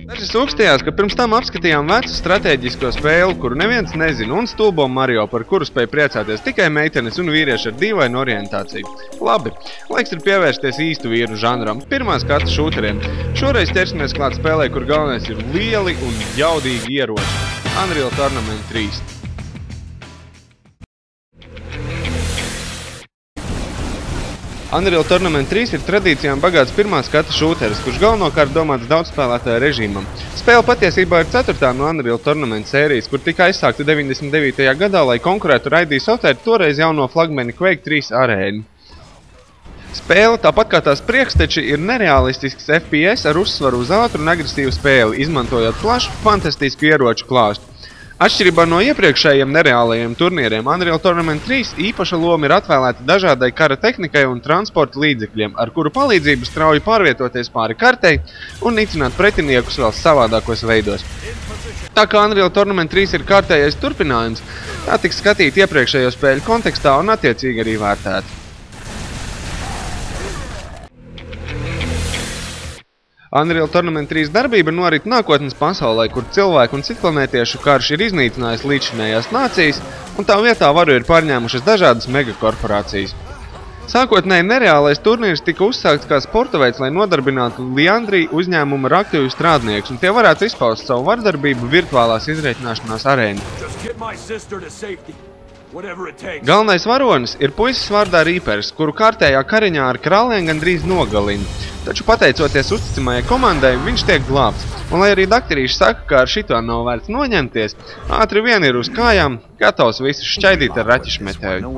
Daži sūkstījās, ka pirms tam apskatījām vecu stratēģisko spēli, kuru neviens nezina, un stulbo Mario, par kuru spēja priecāties tikai meitenes un vīrieši ar dīvainu orientāciju. Labi, laiks ir pievērsties īstu vīru žanram, pirmās kārtas šūteriem. Šoreiz ķersimies klāt spēlē, kur galvenais ir lieli un jaudīgi ieroči. Unreal Tournament 3. Unreal Tournament 3 ir tradīcijām bagāts pirmās skata šūteris, kurš galvenokārt domāts daudzspēlētāju režīmam. Spēle patiesībā ir 4. no Unreal Tournament sērijas, kur tika aizsākta 99. gadā, lai konkurētu ar ID Software toreiz jauno flagmeni Quake 3 arēnu. Spēle, tāpat kā tās priekšteči, ir nerealistisks FPS ar uzsvaru uz ātru un agresīvu spēli, izmantojot plašu, fantastisku ieroču klāstu. Atšķirībā no iepriekšējiem nereālajiem turnieriem, Unreal Tournament 3 īpaša loma ir atvēlēta dažādai kara tehnikai un transporta līdzekļiem, ar kuru palīdzību strauji pārvietoties pāri kartei un nicināt pretiniekus vēl savādākos veidos. Tā kā Unreal Tournament 3 ir kārtējais turpinājums, tā tiks skatīt iepriekšējo spēļu kontekstā un attiecīgi arī vērtēt. Unreal Tournament 3 darbība norit nākotnes pasaulē, kur cilvēku un citplanētiešu karš ir iznīcinājis līdzšinējās nācijas, un tā vietā varu ir pārņēmušas dažādas megakorporācijas. Sākotnēji nereālais turnīrs tika uzsākts kā sporta veids, lai nodarbinātu Liandrī uzņēmuma ar aktīvu strādniekus, un tie varētu izpaust savu vardarbību virtuālās izreikināšanās arēnā. Galvenais varonis ir puisis vārdā Reapers, kuru kārtējā kariņā ar krāliem gandrīz nogalina. Taču pateicoties uzticamajai komandai, viņš tiek glābts. Un lai arī dakterīši saka, ka ar šito nav vērts noņemties, ātri vien ir uz kājām, gatavs visus šķaidīt ar raķešmetēju.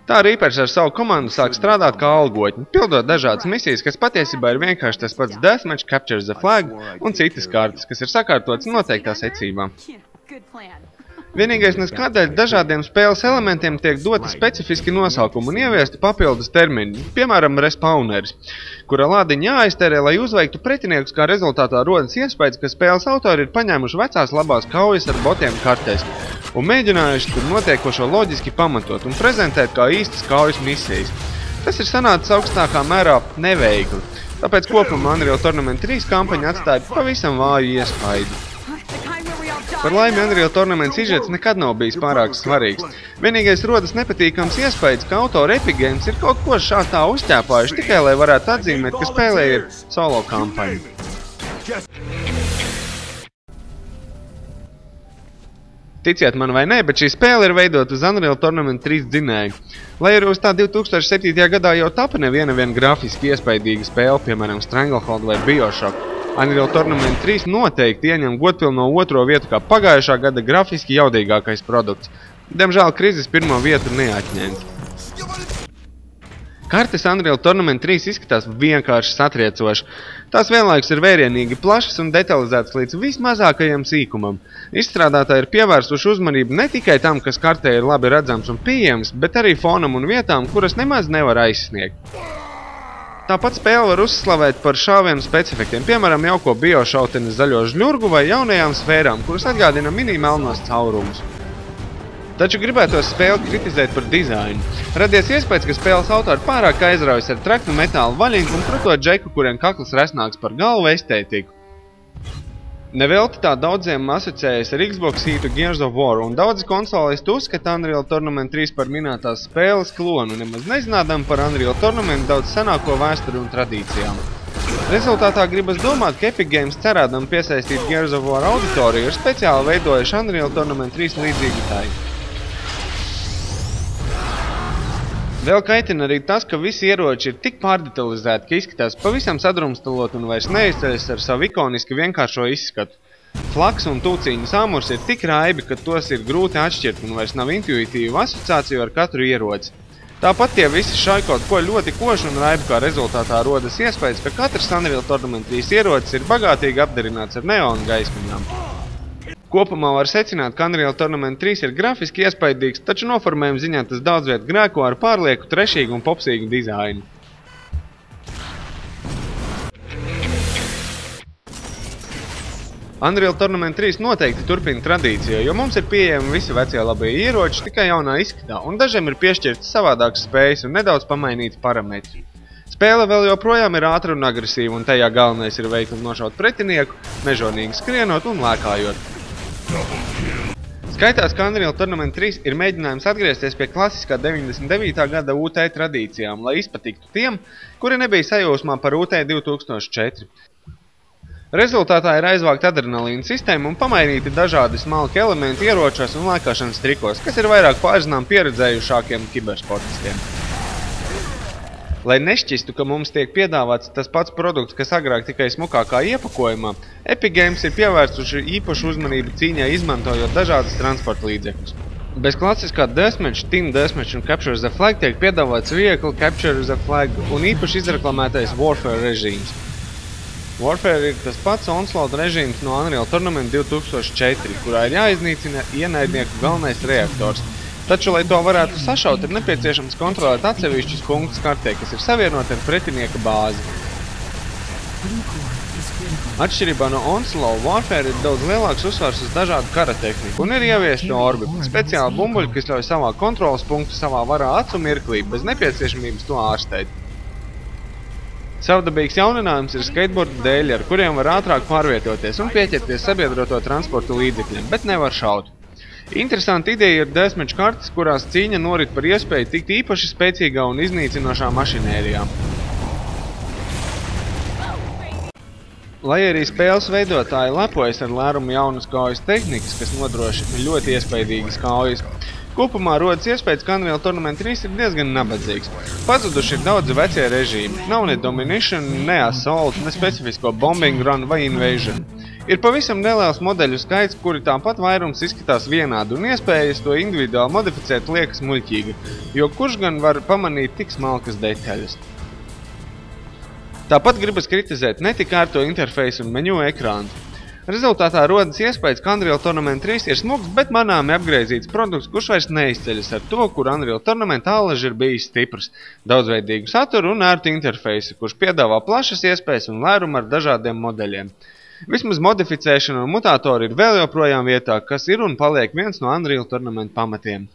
Tā Reapers ar savu komandu sāk strādāt kā algotņi, pildot dažādas misijas, kas patiesībā ir vienkārši tas pats Deathmatch, Capture the Flag un citas kārtas, kas ir sakārtotas noteiktā secībā. Vienīgais kādēļ dažādiem spēles elementiem tiek doti specifiski nosaukumi un ieviesti papildus termini, piemēram, respawneris, kura lādiņa jāaiztērē, lai uzveiktu pretiniekus, kā rezultātā rodas iespējas, ka spēles autori ir paņēmuši vecās labās kaujas ar botiem kartēs un mēģinājuši tur notiekošo loģiski pamatot un prezentēt kā īstas kaujas misijas. Tas ir sanācis augstākā mērā neveikli, tāpēc kopumā Unreal Tournament 3 kampaņa atstāja pavisam vāju iespaidu. Par laimi Unreal Tournament sižets nekad nav bijis pārāk svarīgs. Vienīgais rodas nepatīkams iespējas, ka autori Epic Games ir kaut ko šādā uzķēpājuši tikai, lai varētu atzīmēt, ka spēlē ir solo kampaņa. Ticiet man vai nē, bet šī spēle ir veidota uz Unreal Tournament 3 dzinēju. Lai arī uz tā 2007. gadā jau tapa neviena grafiski iespaidīga spēle, piemēram Stranglehold vai Bioshock, Unreal Tournament 3 noteikti ieņem godpilno 2. vietu kā pagājušā gada grafiski jaudīgākais produkts. Diemžēl krīzes 1. vietu neatņēma. Kartes Unreal Tournament 3 izskatās vienkārši satriecoši. Tās vienlaikus ir vērienīgi plašas un detalizētas līdz vismazākajam sīkumam. Izstrādātāji ir pievērsuši uzmanību ne tikai tam, kas kartē ir labi redzams un pieejams, bet arī fonam un vietām, kuras nemaz nevar aizsniegt. Tāpat spēle var uzslavēt par šāvienu specifiktiem, piemēram, jauko biošauteni zaļo žļurgu vai jaunajām sfērām, kuras atgādina mini melnos caurumus. Taču gribētos spēli kritizēt par dizainu. Radies iespējas, ka spēles autori pārāk aizraujas ar traknu metālu vaļinku un kruto džeku, kuriem kakls resnāks par galvu estētiku. Nevelti tā daudziem asociējas ar Xbox hītu Gears of War, un daudzi konsolisti uzskata Unreal Tournament 3 par minētās spēles klonu, nemaz nezinādam par Unreal Tournament daudz senāko vēsturi un tradīcijām. Rezultātā gribas domāt, ka Epic Games cerādam piesaistīt Gears of War auditoriju ir speciāli veidojuši Unreal Tournament 3 līdzīgi tai. Vēl kaitina arī tas, ka visi ieroči ir tik pārdetalizēti, ka izskatās pavisam sadrumstalot un vairs neizceļas ar savu ikoniski vienkāršo izskatu. Flaks un tūciņu samurs ir tik raibi, ka tos ir grūti atšķirt un vairs nav intuitīvu asociāciju ar katru ieroci. Tāpat tie visi šai kaut ko ļoti koši un raibi, kā rezultātā rodas iespējas, ka katrs Unreal Tournament 3 ierocis ir bagātīgi apdarināts ar neonu gaismiņām. Kopumā var secināt, ka Unreal Tournament 3 ir grafiski iespaidīgs, taču noformējuma ziņā tas daudz viet grēko ar pārlieku trešīgu un popsīgu dizainu. Unreal Tournament 3 noteikti turpina tradīciju, jo mums ir pieejami visi vecie labie ieroči tikai jaunā izskatā, un dažiem ir piešķirtas savādākas spējas un nedaudz pamainīti parametri. Spēle vēl joprojām ir ātra un agresīva, un tajā galvenais ir veikli nošaut pretinieku, mežonīgi skrienot un lēkājot. Skaitās, ka Unreal Tournament 3 ir mēģinājums atgriezties pie klasiskā 99. gada UT tradīcijām, lai izpatiktu tiem, kuri nebija sajūsmā par UT 2004. Rezultātā ir aizvākta adrenalīna sistēma un pamainīti dažādi smalki elementi ieročos un lēkāšanas trikos, kas ir vairāk pārzinām pieredzējušākiem kibersportistiem. Lai nešķistu, ka mums tiek piedāvāts tas pats produkts, kas agrāk tikai smukākā iepakojumā, Epic Games ir pievērsuši īpašu uzmanību cīņai izmantojot dažādas transporta līdzekļus. Bez klasiskā Deathmatch, Team Deathmatch un Capture the Flag tiek piedāvāts viegli Capture the Flag un īpaši izreklamētais Warfare režīms. Warfare ir tas pats onslaught režīms no Unreal Tournament 2004, kurā ir jāiznīcina ienaidnieku galvenais reaktors. Taču, lai to varētu sašaut, ir nepieciešams kontrolēt atsevišķus punktus kartē, kas ir savienoti ar pretinieka bāzi. Atšķirībā no Onslaught, Warfare ir daudz lielāks uzsvars uz dažādu kara tehniku un ir ieviesti orbi, speciāli bumbuļi, kas ļauj savā kontrolas punktu savā varā acu mirklī, bez nepieciešamības to ārstēt. Savdabīgs jauninājums ir skateboardu dēļi, ar kuriem var ātrāk pārvietoties un pieķerties sabiedroto transportu līdzekļiem, bet nevar šaut. Interesanti ideja ir Deathmatch kartes, kurās cīņa norit par iespēju tikt īpaši spēcīgā un iznīcinošā mašinērijā. Lai arī spēles veidotāji lepojas ar lērumu jaunas kaujas tehnikas, kas nodrošina ļoti iespaidīgas kaujas, kopumā rodas iespējas, ka Unreal Tournament 3 ir diezgan nabadzīgs. Pazuduši ir daudzi vecie režīmi. Nav ne Domination, ne Assault, ne specifisko Bombing Run vai Invasion. Ir pavisam neliels modeļu skaits, kuri tāpat vairums izskatās vienādi, un iespējas to individuāli modificēt liekas muļķīgi, jo kurš gan var pamanīt tik smalkas detaļas. Tāpat gribas kritizēt netik ērto interfeisu un menu ekrānu. Rezultātā rodas iespējas, ka Unreal Tournament 3 ir smuks, bet manāmi apgriezīts produkts, kurš vairs neizceļas ar to, kur Unreal Tournament allaži ir bijis stiprs, daudzveidīgu saturu un ērtu interfeisu, kurš piedāvā plašas iespējas un lērumu ar dažādiem modeļiem. Vismaz modificēšana un mutātori ir vēl joprojām vietā, kas ir un paliek viens no Unreal Tournament pamatiem.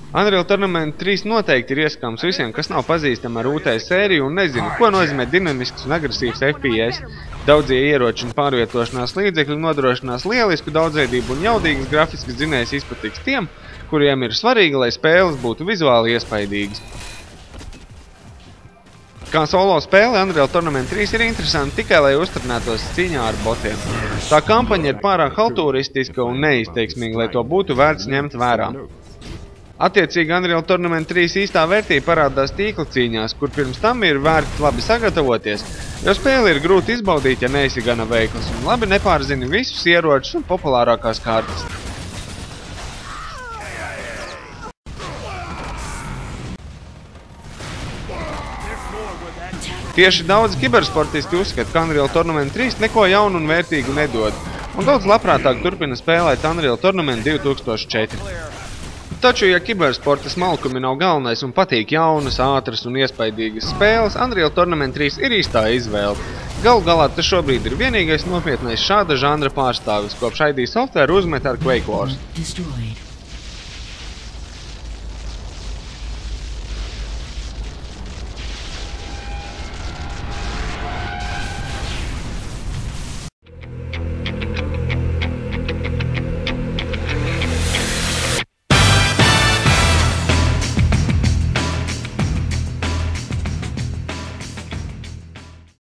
Unreal Tournament 3 noteikti ir ieskams visiem, kas nav pazīstami ar UT sēriju un nezinu, ko nozīmē dinamisks un agresīvs FPS. Daudzie ieroči un pārvietošanās līdzekļi nodrošinās lielisku daudzveidību un jaudīgas grafiskas dzinējas izpatiks tiem, kuriem ir svarīgi, lai spēles būtu vizuāli iespaidīgas. Kā solo spēle, Unreal Tournament 3 ir interesanti tikai, lai uzturnētos cīņā ar botiem. Tā kampaņa ir pārāk haltūristiska un neizteiksmīga, lai to būtu vērts ņemt vērā. Attiecīgi Unreal Tournament 3 īstā vērtība parādās tīkla cīņās, kur pirms tam ir vērts labi sagatavoties, jo spēle ir grūti izbaudīt, ja neesi gana veikls un labi nepārzini visus ieročus un populārākās kartes. Tieši daudzi kibersportisti uzskata, ka Unreal Tournament 3 neko jaunu un vērtīgu nedod, un daudz labprātāk turpina spēlēt Unreal Tournament 2004. Taču, ja kibersporta smalkumi nav galvenais un patīk jaunas, ātras un iespaidīgas spēles, Unreal Tournament 3 ir īstā izvēle. Galu galā tas šobrīd ir vienīgais nopietnais šāda žanra pārstāvis, kopš ID Software uzmet ar Quake Wars.